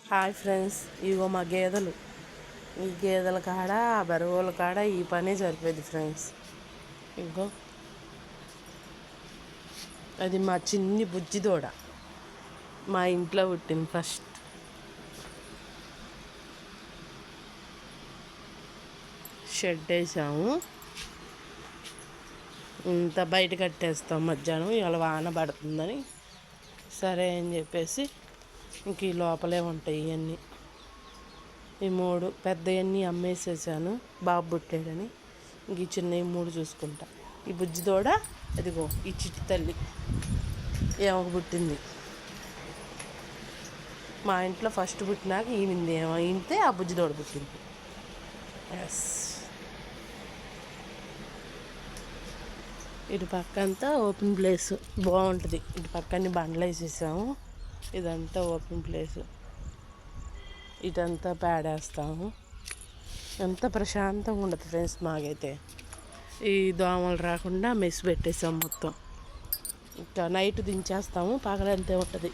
Hi friends, ఇగో మా గేదెలు. ఈ గేదెల కాడ బరువుల కాడ ఈ పనే సరిపోయింది ఫ్రెండ్స్. ఇగో అది మా చిన్ని బుజ్జి దూడ, మా ఇంట్లో పుట్టింది ఫస్ట్. షెడ్ వేసాము, ఇంత బయట కట్టేస్తాం మధ్యాహ్నం. ఇవాళ వాన పడుతుందని సరే అని చెప్పేసి ఇంక ఈ లోపలే ఉంటాయి ఇవన్నీ. ఈ 3 పెద్దవన్నీ అమ్మేసేసాను, బాబు పుట్టాడని. ఇంక ఈ చిన్నవి 3 చూసుకుంటా. ఈ బుజ్జి దూడ అదిగో ఈ చిట్టి తల్లి ఏమో పుట్టింది. మా ఇంట్లో ఫస్ట్ పుట్టినాక ఈమింది ఏమో ఈమితే ఆ బుజ్జి దూడ పుట్టింది. ఎస్, ఇటు పక్క అంతా ఓపెన్ ప్లేస్ బాగుంటుంది. ఇటు పక్కన్ని బండ్లు వేసేసాము, ఇదంతా ఓపెన్ ప్లేసు. ఇటంతా పేడేస్తాము, ఎంత ప్రశాంతంగా ఉండదు ఫ్రెండ్స్. మాకైతే ఈ దోమలు రాకుండా మెస్ పెట్టేసాం మొత్తం. ఇంకా నైట్ దించేస్తాము, పగలంతే ఉంటుంది.